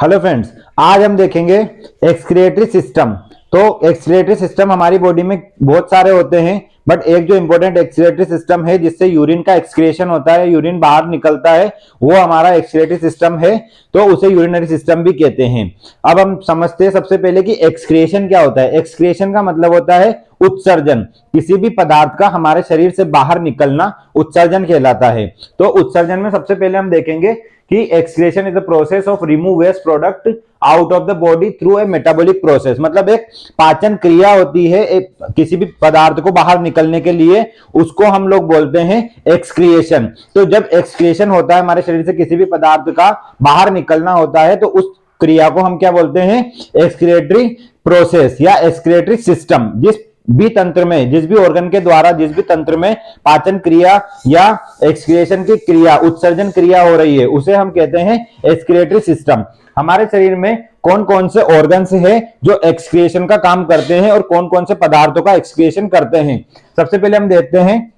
Hello friends, आज हम देखेंगे एक्सक्रिएटरी सिस्टम। तो एक्सक्रिएटरी सिस्टम हमारी बॉडी में बहुत सारे होते हैं, बट एक जो इंपॉर्टेंट एक्सक्रिएटरी सिस्टम है जिससे यूरिन का एक्सक्रिएशन होता है, यूरिन बाहर निकलता है, वो हमारा एक्सक्रिएटरी सिस्टम है। तो उसे यूरिनरी सिस्टम भी कहते हैं। अब हम समझते हैं सबसे पहले कि एक्सक्रिएशन क्या होता है। एक्सक्रिएशन का मतलब होता है उत्सर्जन। किसी भी पदार्थ का हमारे शरीर से बाहर निकलना उत्सर्जन कहलाता है। तो उत्सर्जन में सबसे पहले हम देखेंगे कि excretion is the process of remove waste product out of the body through a metabolic process. मतलब एक पाचन क्रिया होती है किसी भी पदार्थ को बाहर निकलने के लिए, उसको हम लोग बोलते हैं एक्सक्रिएशन। तो जब एक्सक्रिएशन होता है हमारे शरीर से किसी भी पदार्थ का बाहर निकलना होता है, तो उस क्रिया को हम क्या बोलते हैं? एक्सक्रिएटरी प्रोसेस या एक्सक्रिएटरी सिस्टम। जिस भी तंत्र में, जिस भी ऑर्गन के द्वारा, जिस भी तंत्र में पाचन क्रिया या एक्सक्रिएशन की क्रिया, उत्सर्जन क्रिया हो रही है, उसे हम कहते हैं एक्सक्रिएटरी सिस्टम। हमारे शरीर में कौन कौन से ऑर्गन्स हैं जो एक्सक्रिएशन का काम करते हैं और कौन कौन से पदार्थों का एक्सक्रिएशन करते हैं। सबसे पहले हम देखते हैं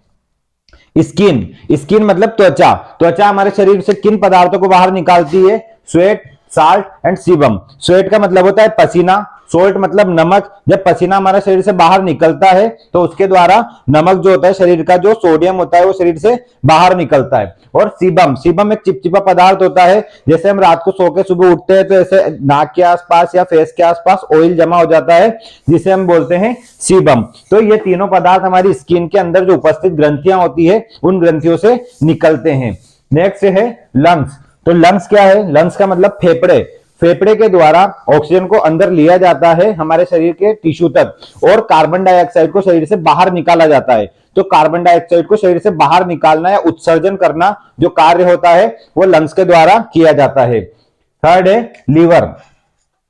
स्किन। स्किन मतलब त्वचा। त्वचा हमारे शरीर से किन पदार्थों को बाहर निकालती है? Sweat, salt and sebum. Sweat का मतलब होता है पसीना, सोल्ट मतलब नमक। जब पसीना हमारे शरीर से बाहर निकलता है तो उसके द्वारा नमक जो होता है, शरीर का जो सोडियम होता है, वो शरीर से बाहर निकलता है। और सीबम, सीबम एक चिपचिपा पदार्थ होता है। जैसे हम रात को सो के सुबह उठते हैं तो ऐसे नाक के आसपास या फेस के आसपास ऑयल जमा हो जाता है, जिसे हम बोलते हैं सीबम। तो ये तीनों पदार्थ हमारी स्किन के अंदर जो उपस्थित ग्रंथियां होती है, उन ग्रंथियों से निकलते हैं। नेक्स्ट है लंग्स। तो लंग्स क्या है? लंग्स का मतलब फेफड़े। फेफड़े के द्वारा ऑक्सीजन को अंदर लिया जाता है हमारे शरीर के टिश्यू तक, और कार्बन डाइऑक्साइड को शरीर से बाहर निकाला जाता है। तो कार्बन डाइऑक्साइड को शरीर से बाहर निकालना या उत्सर्जन करना जो कार्य होता है, वो लंग्स के द्वारा किया जाता है। थर्ड है लीवर।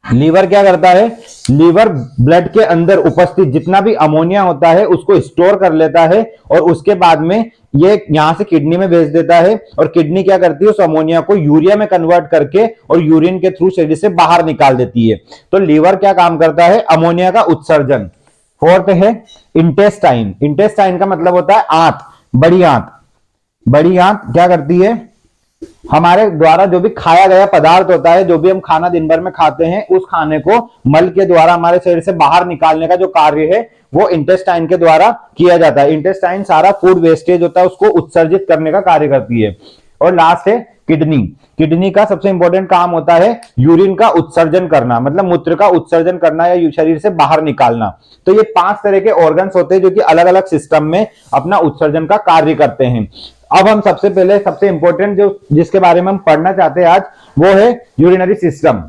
लीवर क्या करता है? लीवर ब्लड के अंदर उपस्थित जितना भी अमोनिया होता है उसको स्टोर कर लेता है, और उसके बाद में ये यहां से किडनी में भेज देता है, और किडनी क्या करती है? उस अमोनिया को यूरिया में कन्वर्ट करके और यूरिन के थ्रू शरीर से बाहर निकाल देती है। तो लीवर क्या काम करता है? अमोनिया का उत्सर्जन। फोर्थ है इंटेस्टाइन। इंटेस्टाइन का मतलब होता है आंत, बड़ी आंत। बड़ी आंत क्या करती है? हमारे द्वारा जो भी खाया गया पदार्थ होता है, जो भी हम खाना दिन भर में खाते हैं, उस खाने को मल के द्वारा हमारे शरीर से बाहर निकालने का जो कार्य है, वो इंटेस्टाइन के द्वारा किया जाता है। इंटेस्टाइन सारा फूड वेस्टेज होता है उसको उत्सर्जित करने का कार्य करती है। और लास्ट है किडनी। किडनी का सबसे इंपॉर्टेंट काम होता है यूरिन का उत्सर्जन करना, मतलब मूत्र का उत्सर्जन करना या शरीर से बाहर निकालना। तो ये 5 तरह के ऑर्गन्स होते हैं जो कि अलग अलग सिस्टम में अपना उत्सर्जन का कार्य करते हैं। अब हम सबसे पहले सबसे इंपॉर्टेंट जो जिसके बारे में हम पढ़ना चाहते हैं आज, वो है यूरिनरी सिस्टम।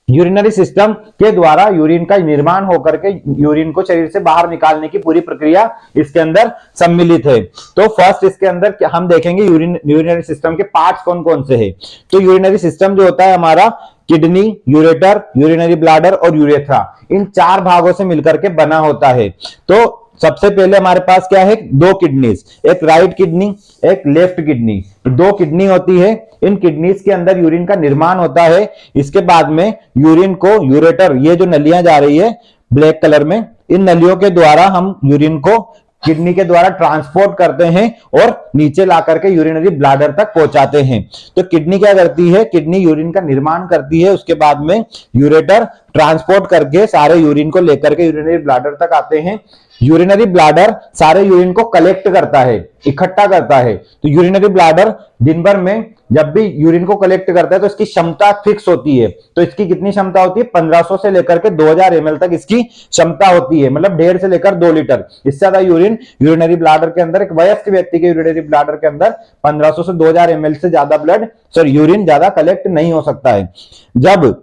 यूरिनरी सिस्टम के द्वारा यूरिन का निर्माण होकर के यूरिन को शरीर से बाहर निकालने की पूरी प्रक्रिया इसके अंदर सम्मिलित है। तो फर्स्ट इसके अंदर हम देखेंगे यूरिनरी सिस्टम के पार्ट्स कौन कौन से हैं। तो यूरिनरी सिस्टम जो होता है हमारा, किडनी, यूरेटर, यूरिनरी ब्लैडर और यूरेथ्रा, इन 4 भागों से मिलकर के बना होता है। तो सबसे पहले हमारे पास क्या है? 2 किडनीज, एक राइट किडनी, एक लेफ्ट किडनी। 2 किडनी होती है। इन किडनीज के अंदर यूरिन का निर्माण होता है। इसके बाद में यूरिन को यूरेटर, ये जो नलियां जा रही है ब्लैक कलर में, इन नलियों के द्वारा हम यूरिन को किडनी के द्वारा ट्रांसपोर्ट करते हैं और नीचे ला करके यूरिनरी ब्लैडर तक पहुंचाते हैं। तो किडनी क्या करती है? किडनी यूरिन का निर्माण करती है, उसके बाद में यूरेटर ट्रांसपोर्ट करके सारे यूरिन को लेकर के यूरिनरी ब्लैडर तक आते हैं। यूरिनरी ब्लैडर सारे यूरिन को कलेक्ट करता है, इकट्ठा करता है। तो यूरिनरी ब्लैडर दिन भर में जब भी यूरिन को कलेक्ट करता है तो इसकी क्षमता फिक्स होती है। तो इसकी कितनी क्षमता होती है? 1500 से लेकर के 2000 ml तक इसकी क्षमता होती है, मतलब 1.5 से लेकर 2 लीटर। इससे ज्यादा यूरिन यूरिनरी ब्लैडर के अंदर, एक वयस्क व्यक्ति के यूरिनरी ब्लैडर के अंदर 1500 से 2000 ml से ज्यादा यूरिन ज्यादा कलेक्ट नहीं हो सकता है। जब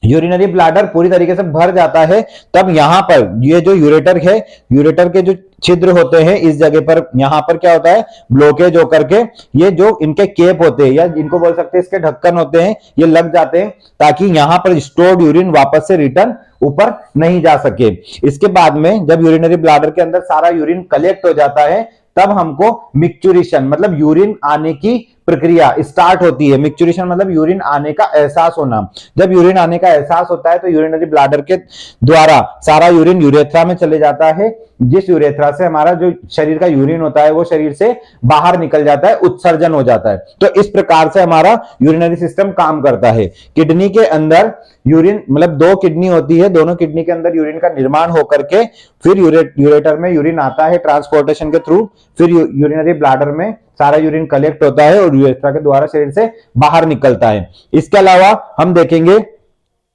यूरिनरी ब्लैडर पूरी तरीके से भर जाता है, तब यहां पर ये जो यूरेटर है, यूरेटर के जो छिद्र होते हैं, इस जगह पर यहां पर क्या होता है? ब्लॉकेज होकर के ये जो इनके केप होते हैं, या इनको बोल सकते हैं इसके ढक्कन होते हैं, ये लग जाते हैं ताकि यहां पर स्टोर्ड यूरिन वापस से रिटर्न ऊपर नहीं जा सके। इसके बाद में जब यूरिनरी ब्लैडर के अंदर सारा यूरिन कलेक्ट हो जाता है, तब हमको मिक्चुरेशन, मतलब यूरिन आने की प्रक्रिया स्टार्ट होती है, मैच्योरेशन मतलब यूरिन आने का एहसास होना, जब यूरिन आने का एहसास होता है तो यूरिनरी ब्लैडर के द्वारा सारा यूरिन यूरेथ्रा में चले जाता है, जिस यूरेथ्रा से हमारा जो शरीर का यूरिन होता है वो शरीर से बाहर निकल जाता है, उत्सर्जन हो जाता है। तो इस प्रकार से हमारा यूरिनरी सिस्टम काम करता है। किडनी के अंदर यूरिन मतलब दो किडनी होती है, दोनों किडनी के अंदर यूरिन का निर्माण होकर के फिर यूरेटर में यूरिन आता है ट्रांसपोर्टेशन के थ्रू, फिर यूरिनरी ब्लैडर में सारा यूरिन कलेक्ट होता है और यूरेथ्रा के द्वारा शरीर से बाहर निकलता है। इसके अलावा हम देखेंगे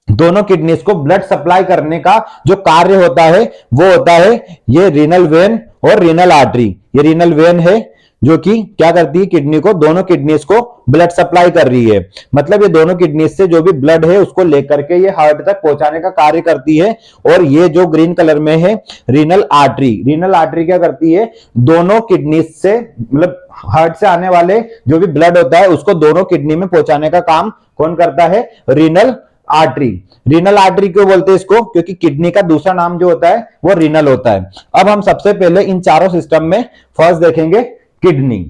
दोनों किडनीज को ब्लड सप्लाई करने का जो कार्य होता है वो होता है ये रीनल वेन और रीनल आर्टरी। ये रीनल वेन है जो कि क्या करती है, किडनी को, दोनों किडनीज को ब्लड सप्लाई कर रही है। मतलब ये दोनों किडनीज से जो भी ब्लड है उसको लेकर के ये हार्ट तक पहुंचाने का कार्य करती है। और ये जो ग्रीन कलर में है रीनल आर्टरी, रीनल आर्टरी क्या करती है, दोनों किडनीज से मतलब हार्ट से आने वाले जो भी ब्लड होता है उसको दोनों किडनी में पहुंचाने का काम कौन करता है, रीनल आर्टरी। रीनल आर्टरी क्यों बोलते हैं इसको, क्योंकि किडनी का दूसरा नाम जो होता है वो रीनल होता है। अब हम सबसे पहले इन चारों सिस्टम में फर्स्ट देखेंगे किडनी।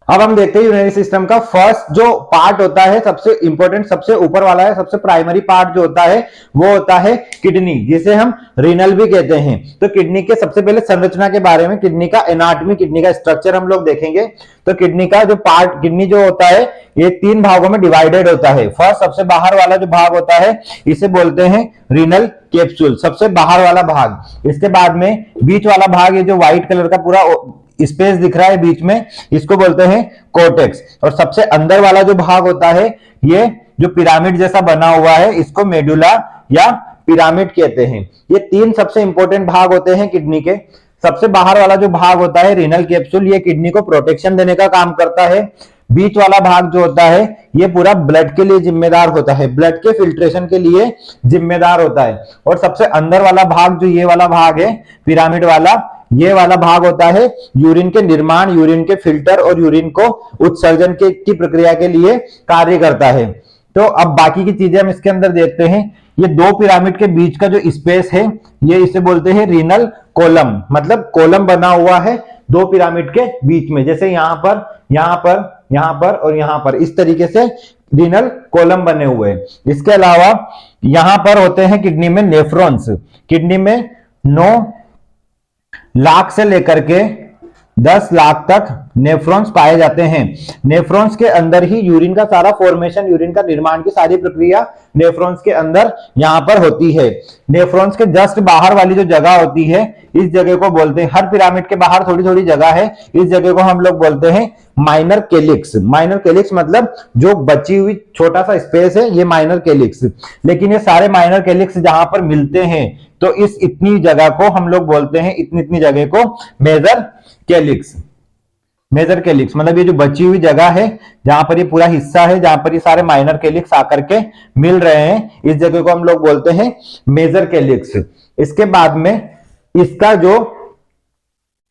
अब हम देखते हैं यूरिनरी सिस्टम का फर्स्ट जो पार्ट होता है, सबसे इंपॉर्टेंट, सबसे ऊपर वाला है, सबसे प्राइमरी पार्ट जो होता है वो होता है किडनी, जिसे हम रीनल भी कहते हैं। तो किडनी के सबसे पहले संरचना के बारे में, किडनी का एनाटॉमी, किडनी का स्ट्रक्चर हम लोग देखेंगे। तो किडनी का जो पार्ट, किडनी जो होता है ये 3 भागों में डिवाइडेड होता है। फर्स्ट सबसे बाहर वाला जो भाग होता है इसे बोलते हैं रीनल कैप्सूल, सबसे बाहर वाला भाग। इसके बाद में बीच वाला भाग, ये जो व्हाइट कलर का पूरा स्पेस दिख रहा है बीच में, इसको बोलते हैं कोर्टेक्स। और सबसे अंदर वाला जो भाग होता है ये जो पिरामिड जैसा बना हुआ है इसको मेडुला या पिरामिड कहते हैं। ये 3 सबसे इंपॉर्टेंट भाग होते हैं किडनी के। सबसे बाहर वाला जो भाग होता है रीनल कैप्सूल, ये किडनी को प्रोटेक्शन देने का काम करता है। बीच वाला भाग जो होता है ये पूरा ब्लड के लिए जिम्मेदार होता है, ब्लड के फिल्ट्रेशन के लिए जिम्मेदार होता है। और सबसे अंदर वाला भाग जो ये वाला भाग है पिरामिड वाला, ये वाला भाग होता है यूरिन के निर्माण, यूरिन के फिल्टर और यूरिन को उत्सर्जन की प्रक्रिया के लिए कार्य करता है। तो अब बाकी की चीजें हम इसके अंदर देखते हैं। ये 2 पिरामिड के बीच का जो स्पेस है ये इसे बोलते हैं रीनल कॉलम, मतलब कॉलम बना हुआ है 2 पिरामिड के बीच में, जैसे यहां पर, यहां पर, यहां पर और यहां पर, इस तरीके से रीनल कॉलम बने हुए हैं। इसके अलावा यहां पर होते हैं किडनी में नेफ्रॉन्स। किडनी में 9 लाख से लेकर के 10 लाख तक नेफ्रॉन्स पाए जाते हैं। नेफ्रॉन्स के अंदर ही यूरिन का सारा फॉर्मेशन, यूरिन का निर्माण की सारी प्रक्रिया नेफ्रॉन्स के अंदर यहां पर होती है। नेफ्रॉन्स के जस्ट बाहर वाली जो जगह होती है इस जगह को बोलते हैं, हर पिरामिड के बाहर थोड़ी थोड़ी जगह है, इस जगह को हम लोग बोलते हैं माइनर कैलिक्स। माइनर कैलिक्स मतलब जो बची हुई छोटा सा स्पेस है ये माइनर कैलिक्स। लेकिन ये सारे माइनर कैलिक्स जहां पर मिलते हैं तो इस इतनी जगह को हम लोग बोलते हैं, इतनी इतनी जगह को मेजर कैलिक्स। मेजर कैलिक्स मतलब ये जो बची हुई जगह है जहां पर ये पूरा हिस्सा है जहां पर ये सारे माइनर कैलिक्स आकर के मिल रहे हैं, इस जगह को हम लोग बोलते हैं मेजर कैलिक्स। इसके बाद में इसका जो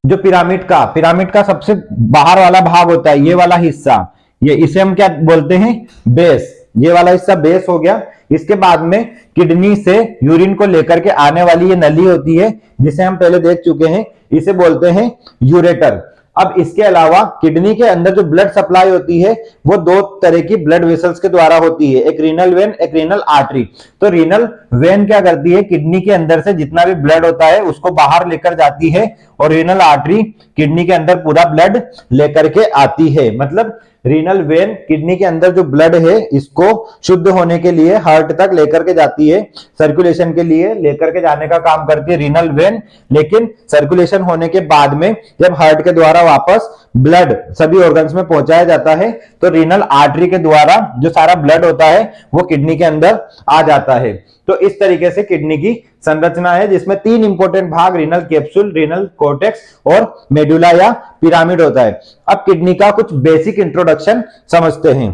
पिरामिड का सबसे बाहर वाला भाग होता है, ये वाला हिस्सा, ये इसे हम क्या बोलते हैं, बेस। ये वाला हिस्सा बेस हो गया। इसके बाद में किडनी से यूरिन को लेकर के आने वाली ये नली होती है जिसे हम पहले देख चुके हैं, इसे बोलते हैं यूरेटर। अब इसके अलावा किडनी के अंदर जो ब्लड सप्लाई होती है वो 2 तरह की ब्लड वेसल्स के द्वारा होती है, एक रीनल वेन, एक रीनल आर्टरी। तो रीनल वेन क्या करती है, किडनी के अंदर से जितना भी ब्लड होता है उसको बाहर लेकर जाती है, और रीनल आर्टरी किडनी के अंदर पूरा ब्लड लेकर के आती है। मतलब रीनल वेन किडनी के अंदर जो ब्लड है इसको शुद्ध होने के लिए हार्ट तक लेकर के जाती है, सर्कुलेशन के लिए लेकर के जाने का काम करती है रीनल वेन। लेकिन सर्कुलेशन होने के बाद में जब हार्ट के द्वारा वापस ब्लड सभी ऑर्गन्स में पहुंचाया जाता है तो रीनल आर्टरी के द्वारा जो सारा ब्लड होता है वो किडनी के अंदर आ जाता है। तो इस तरीके से किडनी की संरचना है जिसमें 3 इंपॉर्टेंट भाग, रीनल कैप्सूल, रीनल कोर्टेक्स और मेडुला या पिरामिड होता है। अब किडनी का कुछ बेसिक इंट्रोडक्शन समझते हैं।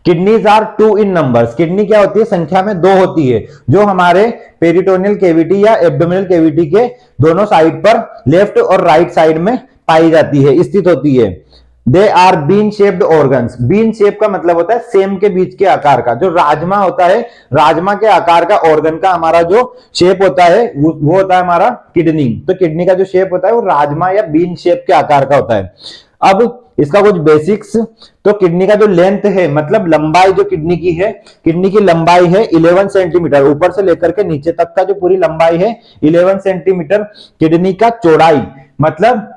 Kidneys are 2 in numbers. Kidney क्या होती है, संख्या में 2 होती है, जो हमारे पेरिटोनियल कैविटी या एब्डोमिनल कैविटी के दोनों साइड पर लेफ्ट और राइट साइड में पाई जाती है, स्थित होती है। They are bean shaped organs. Bean shape का मतलब होता है सेम के बीच के आकार का। जो राजमा होता है, राजमा के आकार का ऑर्गन का हमारा जो शेप होता है वो होता है हमारा किडनी। तो किडनी का जो शेप होता है वो राजमा या बीन शेप के आकार का होता है। अब इसका कुछ बेसिक्स। तो किडनी का जो लेंथ है, मतलब लंबाई जो किडनी की है, किडनी की लंबाई है 11 सेंटीमीटर, ऊपर से लेकर के नीचे तक का जो पूरी लंबाई है 11 सेंटीमीटर। किडनी का चौड़ाई, मतलब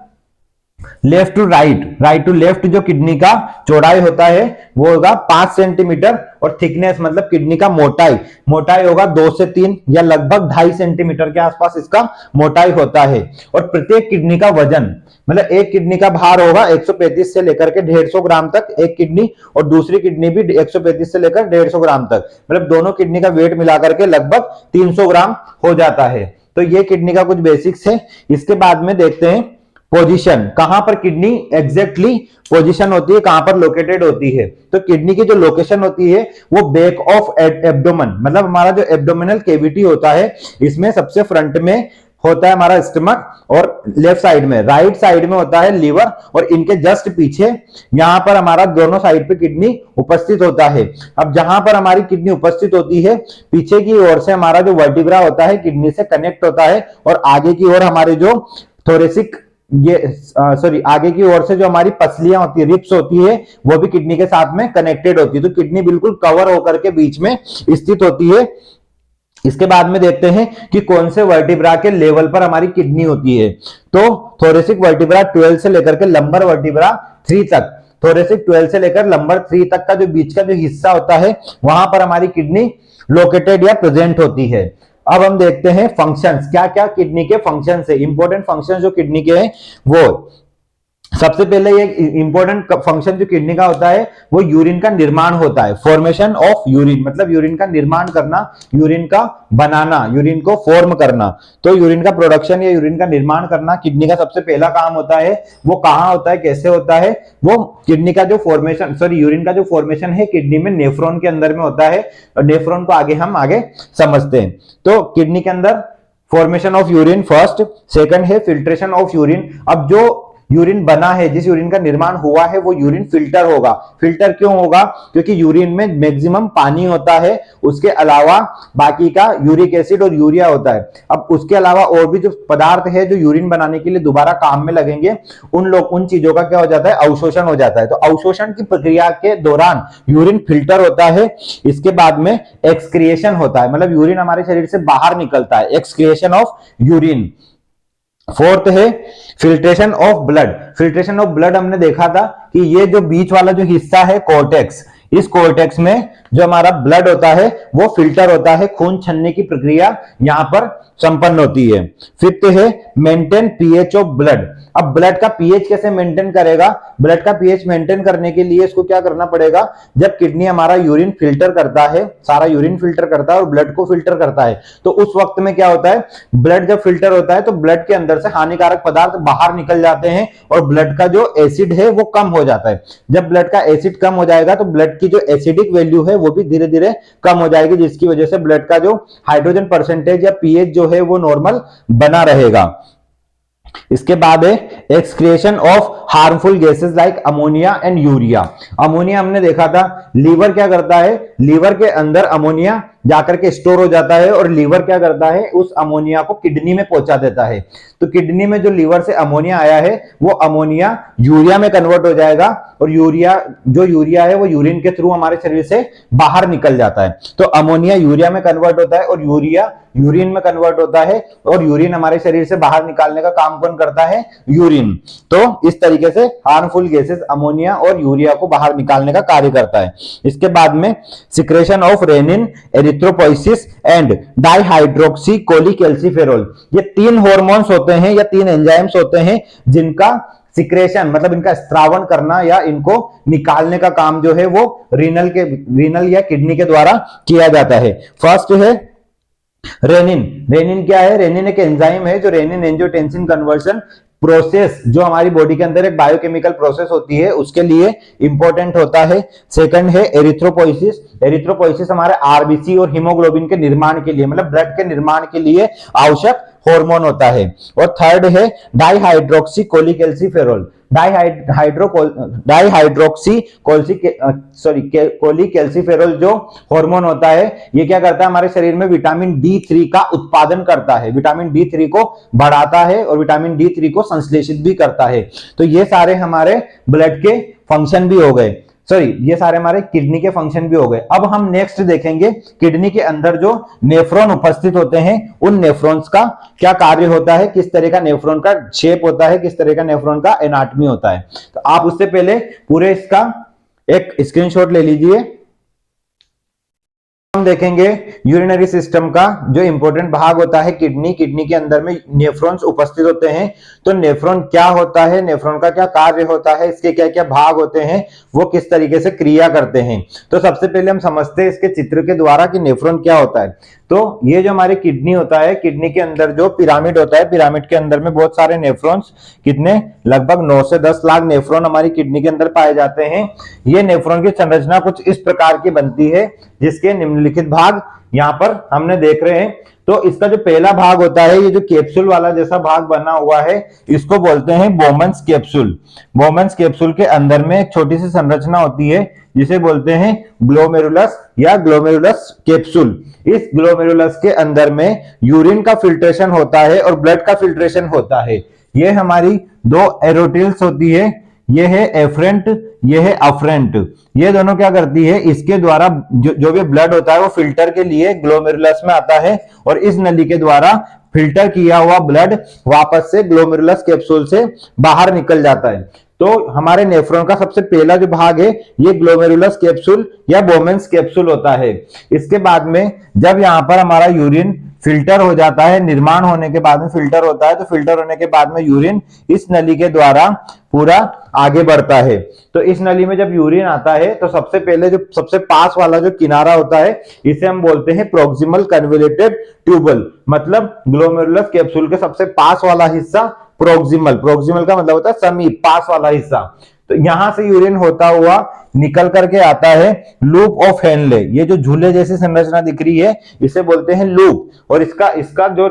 left to right, right to left जो किडनी का चौड़ाई होता है वो होगा 5 सेंटीमीटर, और थिकनेस मतलब किडनी का मोटाई, मोटाई होगा 2 से 3 या लगभग 2.5 सेंटीमीटर के आसपास इसका मोटाई होता है। और प्रत्येक किडनी का वजन, मतलब एक किडनी का भार होगा 135 से लेकर के 150 ग्राम तक एक किडनी, और दूसरी किडनी भी 135 से लेकर 150 ग्राम तक, मतलब दोनों किडनी का वेट मिलाकर के लगभग 300 ग्राम हो जाता है। तो ये किडनी का कुछ बेसिक्स है। इसके बाद में देखते हैं पोजीशन, कहां पर किडनी एग्जैक्टली पोजीशन होती है, कहां पर लोकेटेड होती है। तो किडनी की जो लोकेशन होती है वो बैक ऑफ एब्डोमेन, मतलब हमारा जो एब्डोमिनल कैविटी होता है इसमें सबसे फ्रंट में होता है हमारा स्टमक, और लेफ्ट साइड में, राइट साइड में होता है लीवर, और इनके जस्ट पीछे यहां पर हमारा दोनों साइड पे किडनी उपस्थित होता है। अब जहां पर हमारी किडनी उपस्थित होती है पीछे की ओर से हमारा जो वर्टिब्रा होता है किडनी से कनेक्ट होता है, और आगे की ओर हमारे जो थोरेसिक, ये सॉरी, आगे की ओर से जो हमारी पसलियां होती है, रिप्स होती है, वो भी किडनी के साथ में कनेक्टेड होती है। तो किडनी बिल्कुल कवर होकर के बीच में स्थित होती है। इसके बाद में देखते हैं कि कौन से वर्टिब्रा के लेवल पर हमारी किडनी होती है। तो थोरेसिक वर्टिब्रा 12 से लेकर के लंबर वर्टिब्रा 3 तक, थोरेसिक 12 से लेकर लंबर 3 तक का जो बीच का जो हिस्सा होता है वहां पर हमारी किडनी लोकेटेड या प्रेजेंट होती है। अब हम देखते हैं फंक्शंस, क्या क्या किडनी के फंक्शंस है, इंपॉर्टेंट फंक्शंस जो किडनी के हैं वो। सबसे पहले ये इंपॉर्टेंट फंक्शन जो किडनी का होता है वो यूरिन का निर्माण होता है, फॉर्मेशन ऑफ यूरिन, मतलब यूरिन का निर्माण करना, यूरिन का बनाना, यूरिन को फॉर्म करना। तो यूरिन का प्रोडक्शन या यूरिन का निर्माण करना किडनी का सबसे पहला काम होता है। वो कहाँ होता है, कैसे होता है, वो किडनी का जो फॉर्मेशन, सॉरी यूरिन का जो फॉर्मेशन है किडनी में नेफ्रॉन के अंदर में होता है, और नेफ्रॉन को हम आगे समझते हैं। तो किडनी के अंदर formation of urine first, second है फिल्ट्रेशन ऑफ यूरिन। अब जो यूरिन बना है, जिस यूरिन का निर्माण हुआ है वो यूरिन फिल्टर होगा। फिल्टर क्यों होगा, क्योंकि यूरिन में मैक्सिमम पानी होता है, उसके अलावा बाकी का यूरिक एसिड और यूरिया होता है। अब उसके अलावा और भी जो पदार्थ है जो यूरिन बनाने के लिए दोबारा काम में लगेंगे, उन चीजों का क्या हो जाता है, अवशोषण हो जाता है। तो अवशोषण की प्रक्रिया के दौरान यूरिन फिल्टर होता है। इसके बाद में एक्सक्रिएशन होता है, मतलब यूरिन हमारे शरीर से बाहर निकलता है, एक्सक्रिएशन ऑफ यूरिन। फोर्थ है filtration of blood. Filtration of blood हमने देखा था कि ये जो बीच वाला जो हिस्सा है कोर्टेक्स, इस कोर्टेक्स में जो हमारा ब्लड होता है वो फिल्टर होता है, खून छनने की प्रक्रिया यहां पर संपन्न होती है। फिफ्थ है मेंटेन पीएच ऑफ ब्लड। अब ब्लड का पीएच कैसे मेंटेन करेगा, ब्लड का पीएच मेंटेन करने के लिए इसको क्या करना पड़ेगा, जब किडनी हमारा यूरिन फिल्टर करता है, सारा यूरिन फिल्टर करता है और ब्लड को फिल्टर करता है, तो उस वक्त में क्या होता है, ब्लड जब फिल्टर होता है तो ब्लड के अंदर से हानिकारक पदार्थ बाहर निकल जाते हैं और ब्लड का जो एसिड है वो कम हो जाता है। जब ब्लड का एसिड कम हो जाएगा तो ब्लड की जो एसिडिक वैल्यू है वो भी धीरे धीरे कम हो जाएगी, जिसकी वजह से ब्लड का जो हाइड्रोजन परसेंटेज या पीएच जो है वो नॉर्मल बना रहेगा। इसके बाद है excretion of harmful gases like ammonia and urea. Ammonia हमने देखा था, लीवर क्या करता है, लीवर के अंदर अमोनिया जाकर के स्टोर हो जाता है और लीवर क्या करता है, उस अमोनिया को किडनी में पहुंचा देता है। तो किडनी में जो लीवर से अमोनिया आया है वो अमोनिया यूरिया में कन्वर्ट हो जाएगा, और यूरिया है वो यूरिन के थ्रू हमारे शरीर से बाहर निकल जाता है। तो अमोनिया यूरिया में कन्वर्ट होता है और यूरिया यूरिन में कन्वर्ट होता है, और यूरिन हमारे शरीर से बाहर निकालने का काम कौन करता है, यूरिन। तो इस तरीके से हार्मफुल गैसेस अमोनिया और यूरिया को बाहर निकालने का कार्य करता है। इसके बाद में secretion of renin, erythropoiesis and dihydroxy cholecalciferol. ये 3 हार्मोन्स होते हैं या 3 एंजाइम्स होते हैं जिनका सिक्रेशन मतलब इनका स्त्रावन करना या इनको निकालने का काम जो है वो रीनल या किडनी के द्वारा किया जाता है। फर्स्ट है रेनिन। रेनिन क्या है, रेनिन एक एंजाइम है जो रेनिन एंजियोटेंसिन कन्वर्जन प्रोसेस, जो हमारी बॉडी के अंदर एक बायोकेमिकल प्रोसेस होती है उसके लिए इंपॉर्टेंट होता है। सेकंड है एरिथ्रोपोइसिस। एरिथ्रोपोइसिस हमारे आरबीसी और हीमोग्लोबिन के निर्माण के लिए, मतलब ब्लड के निर्माण के लिए आवश्यक हार्मोन होता है। और थर्ड है डाईहाइड्रोक्सी कोलिकैल्सिफेरॉल, कोलिकैल्सिफेरॉल जो हार्मोन होता है, ये क्या करता है हमारे शरीर में विटामिन D3 का उत्पादन करता है, विटामिन D3 को बढ़ाता है और विटामिन D3 को संश्लेषित भी करता है। तो ये सारे हमारे ब्लड के फंक्शन भी हो गए, ये सारे हमारे किडनी के फंक्शन भी हो गए। अब हम नेक्स्ट देखेंगे किडनी के अंदर जो नेफ्रॉन उपस्थित होते हैं उन नेफ्रॉन्स का क्या कार्य होता है, किस तरह का नेफ्रॉन का शेप होता है, किस तरह का नेफ्रॉन का एनाटॉमी होता है। तो आप उससे पहले पूरे इसका एक स्क्रीनशॉट ले लीजिए। हम देखेंगे यूरिनरी सिस्टम का जो इंपॉर्टेंट भाग होता है किडनी, किडनी के अंदर में नेफ्रॉन्स उपस्थित होते हैं। तो नेफ्रॉन क्या होता है, नेफ्रॉन का क्या कार्य होता है, इसके क्या क्या भाग होते हैं, वो किस तरीके से क्रिया करते हैं। तो सबसे पहले हम समझते हैं इसके चित्र के द्वारा कि नेफ्रॉन क्या होता है। तो ये जो हमारी किडनी होता है, किडनी के अंदर जो पिरामिड होता है, पिरामिड के अंदर में बहुत सारे नेफ्रॉन्स, कितने, लगभग 9 से 10 लाख नेफ्रॉन हमारी किडनी के अंदर पाए जाते हैं। ये नेफ्रॉन की संरचना कुछ इस प्रकार की बनती है, जिसके निम्नलिखित भाग यहाँ पर हमने देख रहे हैं। तो इसका जो पहला भाग होता है, ये जो कैप्सूल वाला जैसा भाग बना हुआ है, इसको बोलते हैं बोमन्स कैप्सूल। बोमन्स कैप्सूल के अंदर में एक छोटी सी संरचना होती है जिसे बोलते हैं ग्लोमेरुलस या ग्लोमेरुलस कैप्सूल। इस ग्लोमेरुलस के अंदर में यूरिन का फिल्ट्रेशन होता है और ब्लड का फिल्ट्रेशन होता है। ये हमारी दो एरोटिल्स होती है, ये है एफरेंट, ये है अफरेंट। ये दोनों क्या करती है, इसके द्वारा जो भी ब्लड होता है वो फिल्टर के लिए ग्लोमेरुलस में आता है और इस नली के द्वारा फिल्टर किया हुआ ब्लड वापस से ग्लोमेरुलस कैप्सूल से बाहर निकल जाता है। तो हमारे नेफ्रॉन का सबसे पहला जो भाग है ये ग्लोमेरुलस कैप्सूल या बोमेन्स कैप्सूल होता है। इसके बाद में जब यहाँ पर हमारा यूरिन फिल्टर हो जाता है, निर्माण होने के बाद में फिल्टर होता है, तो फिल्टर होने के बाद में यूरिन इस नली के द्वारा पूरा आगे बढ़ता है। तो इस नली में जब यूरिन आता है तो सबसे पहले जो सबसे पास वाला जो किनारा होता है इसे हम बोलते हैं प्रोक्सिमल कन्वोल्यूटेड ट्यूबल, मतलब ग्लोमेरुलस कैप्सूल के सबसे पास वाला हिस्सा प्रोक्सिमल, प्रोक्सिमल का मतलब होता है समीप, पास वाला हिस्सा। तो यहां से यूरिन होता हुआ निकल करके आता है लूप ऑफ हेनले। ये जो झूले जैसी संरचना दिख रही है इसे बोलते हैं लूप, और इसका जो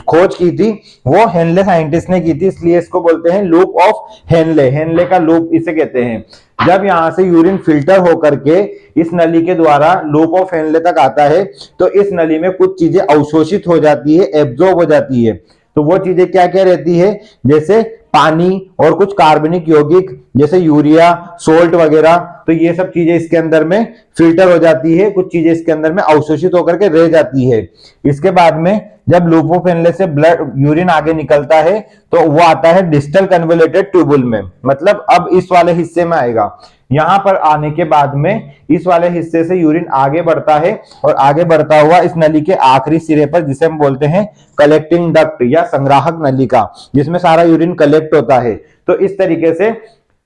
खोज की थी वो हेनले साइंटिस्ट ने की थी, इसलिए इसको बोलते हैं लूप ऑफ हेनले। हेनले का लूप इसे कहते हैं। जब यहां से यूरिन फिल्टर होकर के इस नली के द्वारा लूप ऑफ हेनले तक आता है तो इस नली में कुछ चीजें अवशोषित हो जाती है, एब्जॉर्ब हो जाती है। तो वो चीजें क्या क्या रहती है, जैसे पानी और कुछ कार्बनिक यौगिक जैसे यूरिया, सोल्ट वगैरह। तो ये सब चीजें इसके अंदर में फिल्टर हो जाती है, कुछ चीजें इसके अंदर में अवशोषित होकर के रह जाती है। इसके बाद में जब लूप ऑफ हेनले से ब्लड यूरिन आगे निकलता है तो वो आता है डिस्टल कन्वोल्यूटेड ट्यूबुल में, मतलब अब इस वाले हिस्से में आएगा। यहां पर आने के बाद में इस वाले हिस्से से यूरिन आगे बढ़ता है और आगे बढ़ता हुआ इस नली के आखिरी सिरे पर, जिसे हम बोलते हैं कलेक्टिंग डक्ट या संग्राहक नलिका, जिसमें सारा यूरिन कलेक्ट होता है। तो इस तरीके से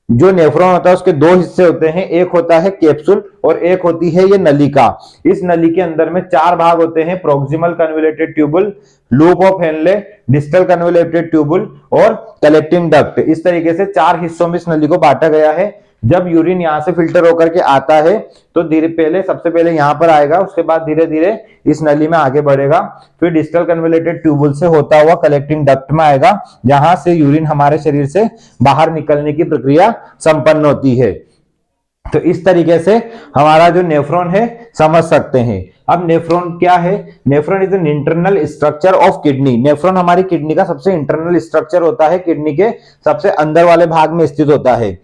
जो नेफ्रॉन होता है उसके दो हिस्से होते हैं, एक होता है कैप्सूल और एक होती है ये नलिका। इस नली के अंदर में 4 भाग होते हैं, proximal convoluted tubule, loop of Henle, distal convoluted tubule और कलेक्टिंग डक्ट। इस तरीके से 4 हिस्सों में इस नली को बांटा गया है। जब यूरिन यहां से फिल्टर होकर के आता है तो सबसे पहले यहां पर आएगा, उसके बाद धीरे धीरे इस नली में आगे बढ़ेगा, फिर डिस्टल कन्वोल्यूटेड ट्यूबुल से होता हुआ कलेक्टिंग डक्ट में आएगा, जहां से यूरिन हमारे शरीर से बाहर निकलने की प्रक्रिया संपन्न होती है। तो इस तरीके से हमारा जो नेफ्रॉन है समझ सकते हैं। अब नेफ्रॉन क्या है, nephron is an internal structure of kidney. Nephron हमारी किडनी का सबसे इंटरनल स्ट्रक्चर होता है, किडनी के सबसे अंदर वाले भाग में स्थित होता है।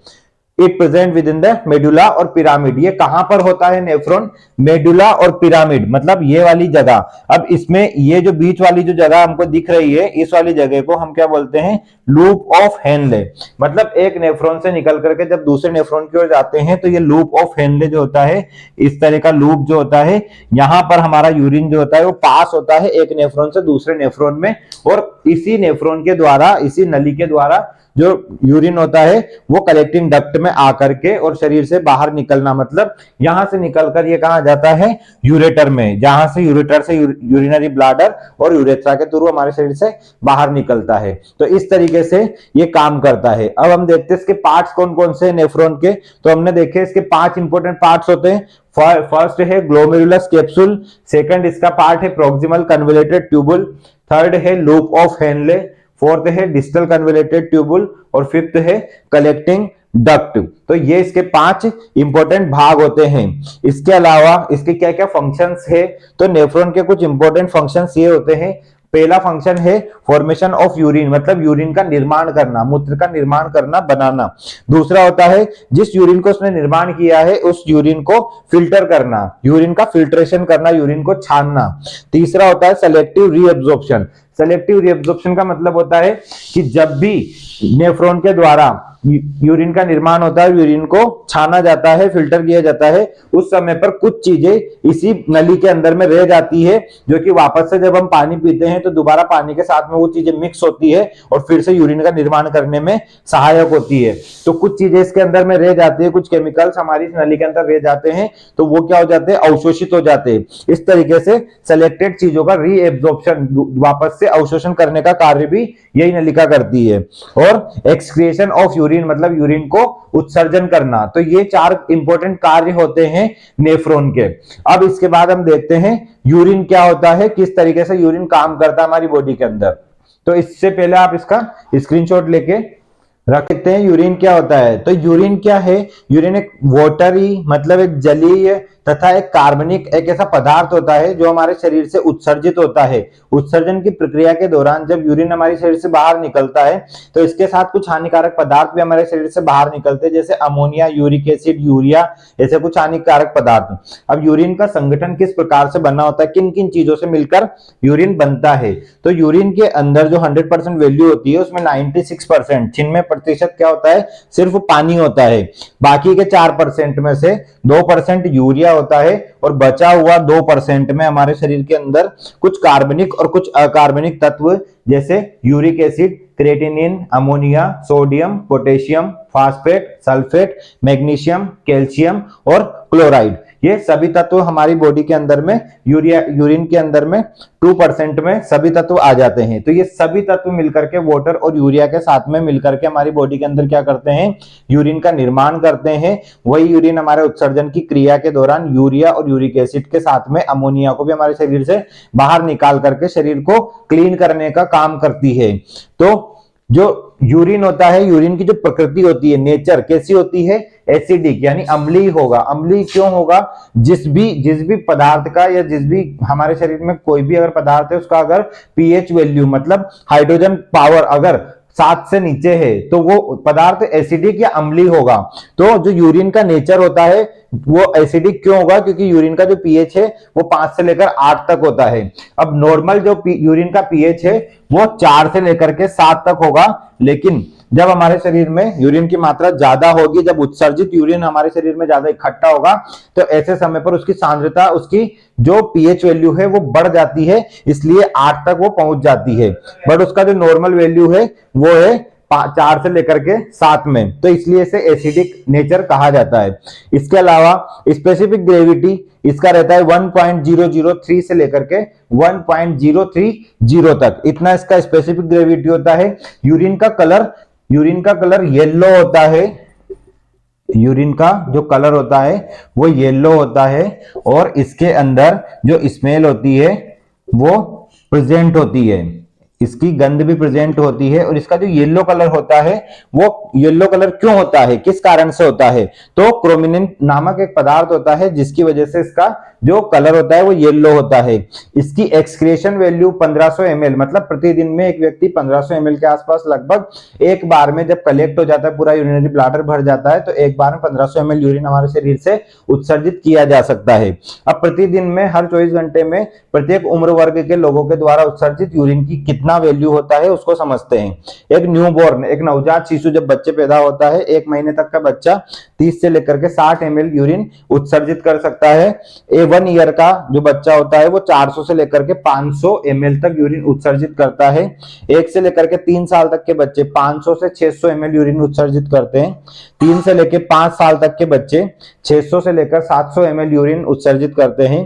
It present with in the medulla और पिरामिड। ये कहां पर होता है नेफ्रॉन, मेडुला और पिरामिड, मतलब ये वाली जगह। अब इसमें ये जो बीच वाली जो जगह हमको दिख रही है, इस वाली जगह को हम क्या बोलते हैं, लूप ऑफ हेनले। मतलब एक नेफ्रॉन से निकल करके जब दूसरे नेफ्रॉन की ओर जाते हैं तो ये लूप ऑफ हेनले जो होता है, इस तरह का लूप जो होता है, यहां पर हमारा यूरिन जो होता है वो पास होता है एक नेफ्रॉन से दूसरे नेफ्रॉन में, और इसी नेफ्रॉन के द्वारा, इसी नली के द्वारा जो यूरिन होता है वो कलेक्टिंग डक्ट में आकर के और शरीर से बाहर निकलना, मतलब यहां से निकलकर ये कहा जाता है यूरेटर में, जहां से यूरेटर से यूरिनरी ब्लाडर और यूरेथ्रा के थ्रू हमारे शरीर से बाहर निकलता है। तो इस तरीके से ये काम करता है। अब हम देखते हैं इसके पार्ट्स कौन कौन से नेफ्रॉन के। तो हमने देखे इसके 5 इंपॉर्टेंट पार्ट्स होते हैं। फर्स्ट है ग्लोमेरुलस कैप्सूल, सेकंड इसका पार्ट है प्रोक्सिमल कन्वोल्यूटेड ट्यूबुल, थर्ड है लूप ऑफ हेनले, फोर्थ है डिस्टल कन्वोल्यूटेड ट्यूबुल और फिफ्थ है कलेक्टिंग डक्ट। तो ये इसके 5 इंपॉर्टेंट भाग होते हैं। इसके अलावा इसके क्या क्या फंक्शंस है, तो नेफ्रॉन के कुछ इंपॉर्टेंट फंक्शंस ये होते हैं। पहला फंक्शन है फॉर्मेशन ऑफ यूरिन, मतलब यूरिन का निर्माण करना, मूत्र का निर्माण करना, बनाना। दूसरा होता है जिस यूरिन को उसने निर्माण किया है उस यूरिन को फिल्टर करना, यूरिन का फिल्ट्रेशन करना, यूरिन को छानना। तीसरा होता है सेलेक्टिव रीअब्जॉर्प्शन। सेलेक्टिव रीअब्जॉर्प्शन का मतलब होता है कि जब भी नेफ्रॉन के द्वारा यूरिन का निर्माण होता है, यूरिन को छाना जाता है, फिल्टर किया जाता है, उस समय पर कुछ चीजें इसी नली के अंदर में रह जाती है, जो कि वापस से जब हम पानी पीते हैं तो दोबारा पानी के साथ में वो चीजें मिक्स होती है और फिर से यूरिन का निर्माण करने में सहायक होती है। तो कुछ चीजें इसके अंदर में रह जाती है, कुछ केमिकल्स हमारी नली के अंदर रह जाते हैं, तो वो क्या हो जाते हैं, अवशोषित हो जाते हैं। इस तरीके से सेलेक्टेड चीजों का रीएब्जॉर्प्शन, वापस से अवशोषण करने का कार्य भी यही नलिका करती है। और एक्सक्रिएशन ऑफ यूरिन, मतलब यूरिन को उत्सर्जन करना। तो ये 4 इंपॉर्टेंट कार्य होते हैं नेफ्रॉन के। अब इसके बाद हम देखते हैं यूरिन क्या होता है, किस तरीके से यूरिन काम करता है हमारी बॉडी के अंदर। तो इससे पहले आप इसका स्क्रीनशॉट लेके रखते हैं। यूरिन क्या होता है, तो यूरिन क्या है, यूरिन एक वाटरी, मतलब एक जलीय तथा एक कार्बनिक एक ऐसा पदार्थ होता है जो हमारे शरीर से उत्सर्जित होता है। उत्सर्जन की प्रक्रिया के दौरान जब यूरिन हमारे शरीर से बाहर निकलता है तो इसके साथ कुछ हानिकारक पदार्थ भी हमारे शरीर से बाहर निकलते हैं, जैसे अमोनिया, यूरिक एसिड, यूरिया, ऐसे कुछ हानिकारक पदार्थ। अब यूरिन का संगठन किस प्रकार से बना होता है, किन किन चीजों से मिलकर यूरिन बनता है। तो यूरिन के अंदर जो 100% वैल्यू होती है उसमें 96%, 96% क्या होता है, सिर्फ पानी होता है। बाकी के 4% में से 2% यूरिया होता है और बचा हुआ 2% में हमारे शरीर के अंदर कुछ कार्बनिक और कुछ अकार्बनिक तत्व जैसे uric acid, creatinine, ammonia, sodium, potassium, phosphate, sulphate, magnesium, calcium और क्लोराइड, ये सभी तत्व हमारी बॉडी के अंदर में यूरिन के अंदर में 2% में सभी तत्व आ जाते हैं। तो ये सभी तत्व मिलकर के वाटर और यूरिया के साथ में मिलकर के हमारी बॉडी के अंदर क्या करते हैं, यूरिन का निर्माण करते हैं। वही यूरिन हमारे उत्सर्जन की क्रिया के दौरान यूरिया और यूरिक एसिड के साथ में अमोनिया को भी हमारे शरीर से बाहर निकाल करके शरीर को क्लीन करने का काम करती है। तो जो यूरिन होता है, यूरिन की जो प्रकृति होती है, नेचर कैसी होती है, एसिडिक, यानी अम्लीय होगा। अम्लीय क्यों होगा, जिस भी पदार्थ का या जिस भी हमारे शरीर में कोई भी अगर पदार्थ है उसका अगर पीएच वैल्यू, मतलब हाइड्रोजन पावर अगर 7 से नीचे है तो वो पदार्थ एसिडिक या अम्लीय होगा। तो जो यूरिन का नेचर होता है वो एसिडिक क्यों होगा, क्योंकि यूरिन का जो पीएच है वो 5 से लेकर 8 तक होता है। अब नॉर्मल जो यूरिन का पीएच है वो 4 से लेकर के 7 तक होगा, लेकिन जब हमारे शरीर में यूरिन की मात्रा ज्यादा होगी, जब उत्सर्जित यूरिन हमारे शरीर में ज्यादा इकट्ठा होगा, तो ऐसे समय पर उसकी सांद्रता, उसकी जो पीएच वैल्यू है वो बढ़ जाती है, इसलिए 8 तक वो पहुंच जाती है। बट उसका जो नॉर्मल वैल्यू है वो है 4 से लेकर के 7 में, तो इसलिए इसे एसिडिक नेचर कहा जाता है। इसके अलावा स्पेसिफिक इसका रहता है 1.003 से लेकर के 1.030 तक, इतना इसका स्पेसिफिक ग्रेविटी होता है। यूरिन का कलर येलो होता है, यूरिन का जो कलर होता है वो येलो होता है, और इसके अंदर जो स्मेल होती है वो प्रेजेंट होती है, इसकी गंध भी प्रेजेंट होती है। और इसका जो येलो कलर होता है वो येलो कलर क्यों होता है, किस कारण से होता है, तो क्रोमिनिन नामक एक पदार्थ होता है जिसकी वजह से इसका जो कलर होता है वो येलो होता है। इसकी एक्सक्रिएशन वैल्यू 1500 ml, मतलब प्रतिदिन में एक व्यक्ति 1500 ml के आसपास लगभग एक बार में जब कलेक्ट हो जाता है, पूरा यूरिनरी ब्लैडर भर जाता है, तो एक बार में 1500 ml यूरिन हमारे शरीर से उत्सर्जित किया जा सकता है। अब प्रतिदिन में हर 24 घंटे में प्रत्येक उम्र वर्ग के लोगों के द्वारा उत्सर्जित यूरिन की कितना वैल्यू होता है उसको समझते हैं। एक न्यूबॉर्न, एक नवजात शिशु जब बच्चे पैदा होता है, 1 महीने तक का बच्चा 30 से लेकर के 60 ml यूरिन उत्सर्जित कर सकता है। 1 ईयर का जो बच्चा होता है वो 400 से लेकर के 500 ml तक यूरिन उत्सर्जित करता है। 1 से लेकर के 3 साल तक के बच्चे 500 से 600 ml यूरिन उत्सर्जित करते हैं। 3 से लेकर 5 साल तक के बच्चे 600 से लेकर 700 ml यूरिन उत्सर्जित करते हैं।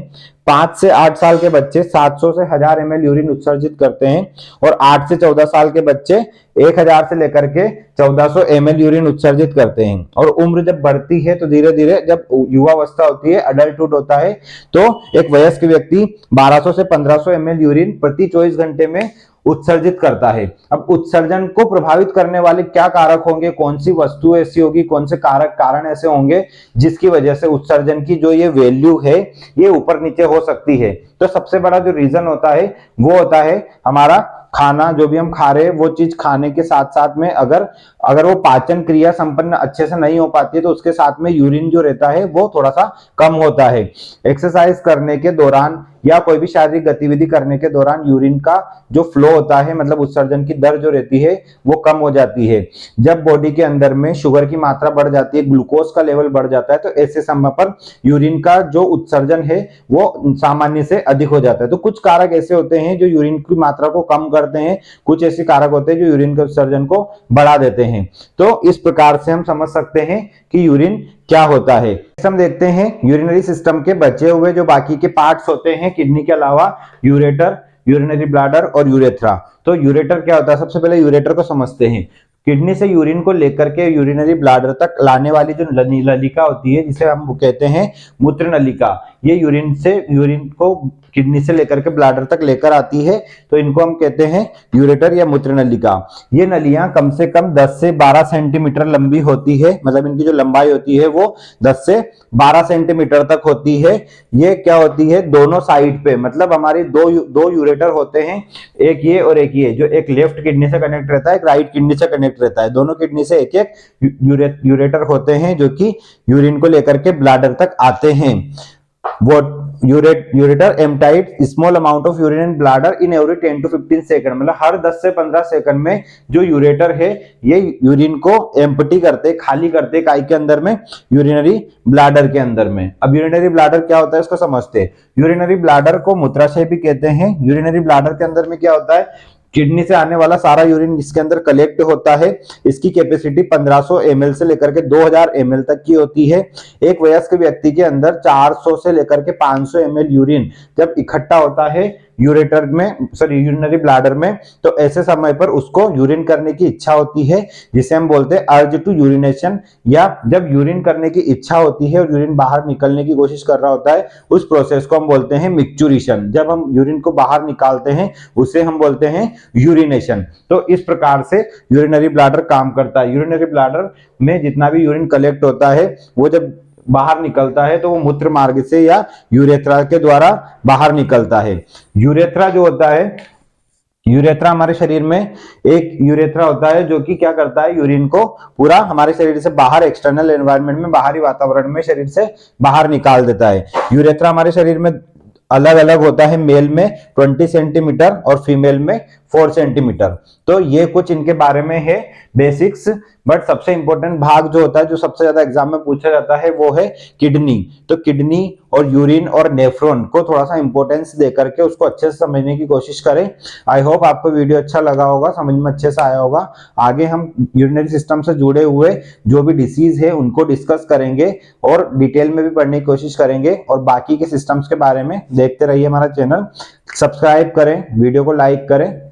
5 से 8 साल के बच्चे 700 से 1000 ml यूरिन उत्सर्जित करते हैं और 8 से 14 साल के बच्चे 1000 से लेकर के 1400 ml यूरिन उत्सर्जित करते हैं। और उम्र जब बढ़ती है तो धीरे धीरे जब युवावस्था होती है, अडल्टहुड होता है, तो एक वयस्क व्यक्ति 1200 से 1500 ml यूरिन प्रति 24 घंटे में उत्सर्जित करता है। अब उत्सर्जन को प्रभावित करने वाले क्या कारक होंगे, कौन सी वस्तु ऐसी होगी, कौन से कारण ऐसे होंगे जिसकी वजह से उत्सर्जन की जो ये वैल्यू है ये ऊपर नीचे हो सकती है। तो सबसे बड़ा जो रीजन होता है वो होता है हमारा खाना, जो भी हम खा रहे हैं वो चीज खाने के साथ साथ में अगर वो पाचन क्रिया संपन्न अच्छे से नहीं हो पाती है तो उसके साथ में यूरिन जो रहता है वो थोड़ा सा कम होता है। एक्सरसाइज करने के दौरान या कोई भी शारीरिक गतिविधि करने के दौरान यूरिन का जो फ्लो होता है, मतलब उत्सर्जन की दर जो रहती है वो कम हो जाती है। जब बॉडी के अंदर में शुगर की मात्रा बढ़ जाती है, ग्लूकोज का लेवल बढ़ जाता है, तो ऐसे समय पर यूरिन का जो उत्सर्जन है वो सामान्य से अधिक हो जाता है। तो कुछ कारक ऐसे होते हैं जो यूरिन की मात्रा को कम करते हैं, कुछ ऐसे कारक होते हैं जो यूरिन के उत्सर्जन को बढ़ा देते हैं। तो इस प्रकार से हम समझ सकते हैं कि यूरिन क्या होता है। हम देखते हैं यूरिनरी सिस्टम के बचे हुए जो बाकी के पार्ट्स होते हैं किडनी के अलावा, यूरेटर, यूरिनरी ब्लैडर और यूरेथ्रा। तो यूरेटर क्या होता है, सबसे पहले यूरेटर को समझते हैं। किडनी से यूरिन को लेकर के यूरिनरी ब्लैडर तक लाने वाली जो नलिका होती है जिसे हम कहते हैं मूत्र नलिका, ये यूरिन को किडनी से लेकर के ब्लैडर तक लेकर आती है, तो इनको हम कहते हैं यूरेटर या मूत्र नलिका। ये नलियां कम से कम 10 से 12 सेंटीमीटर लंबी होती है, मतलब इनकी जो लंबाई होती है वो 10 से 12 सेंटीमीटर तक होती है। ये क्या होती है, दोनों साइड पे, मतलब हमारी दो यूरेटर होते हैं, एक ये और एक ये, जो एक लेफ्ट किडनी से कनेक्ट रहता है, एक राइट किडनी से कनेक्ट रहता है। दोनों किडनी से एक एक यूरेटर होते हैं जो कि यूरिन को लेकर के ब्लैडर तक आते हैं। वो ureter emptied small amount of urine in bladder in every 10 to 15 second, मतलब हर 10 से 15 सेकंड में जो यूरेटर है ये यूरिन को एम्प्टी करते, खाली करते काय के अंदर में, यूरिनरी ब्लैडर के अंदर में। अब यूरिनरी ब्लैडर क्या होता है इसको समझते हैं। यूरिनरी ब्लैडर को मूत्राशय भी कहते हैं। यूरिनरी ब्लैडर के अंदर में क्या होता है, किडनी से आने वाला सारा यूरिन इसके अंदर कलेक्ट होता है। इसकी कैपेसिटी 1500 ml से लेकर के 2000 ml तक की होती है। एक वयस्क व्यक्ति के अंदर 400 से लेकर के 500 ml यूरिन जब इकट्ठा होता है यूरिनरी ब्लैडर में, तो ऐसे समय पर उसको यूरिन करने की इच्छा होती है, जिसे हम बोलते हैं अर्ज टू यूरिनेशन, या जब यूरिन करने की इच्छा होती है और यूरिन बाहर निकलने की कोशिश कर रहा होता है, उस प्रोसेस को हम बोलते हैं मिक्चुरेशन। जब हम यूरिन को बाहर निकालते हैं उसे हम बोलते हैं यूरिनेशन। तो इस प्रकार से यूरिनरी ब्लैडर काम करता है। यूरिनरी ब्लैडर में जितना भी यूरिन कलेक्ट होता है वो जब बाहर निकलता है तो वो मूत्र मार्ग से या यूरेथ्रा के द्वारा बाहर निकलता है। यूरेथ्रा जो होता है, यूरेथ्रा हमारे शरीर में एक यूरेथ्रा होता है जो कि क्या करता है, यूरिन को पूरा हमारे शरीर से बाहर, एक्सटर्नल एनवायरनमेंट में, बाहरी वातावरण में शरीर से बाहर निकाल देता है। यूरेथ्रा हमारे शरीर में अलग अलग होता है, मेल में 20 सेंटीमीटर और फीमेल में 4 सेंटीमीटर। तो ये कुछ इनके बारे में है बेसिक्स। बट सबसे इंपॉर्टेंट भाग जो होता है, जो सबसे ज्यादा एग्जाम में पूछा जाता है, वो है किडनी। तो किडनी और यूरिन और नेफ्रॉन को थोड़ा सा इंपॉर्टेंस देकर के उसको अच्छे से समझने की कोशिश करें। आई होप आपको वीडियो अच्छा लगा होगा, समझ में अच्छे से आया होगा। आगे हम यूरिनरी सिस्टम से जुड़े हुए जो भी डिसीज है उनको डिस्कस करेंगे और डिटेल में भी पढ़ने की कोशिश करेंगे, और बाकी के सिस्टम्स के बारे में देखते रहिए। हमारा चैनल सब्सक्राइब करें, वीडियो को लाइक करें।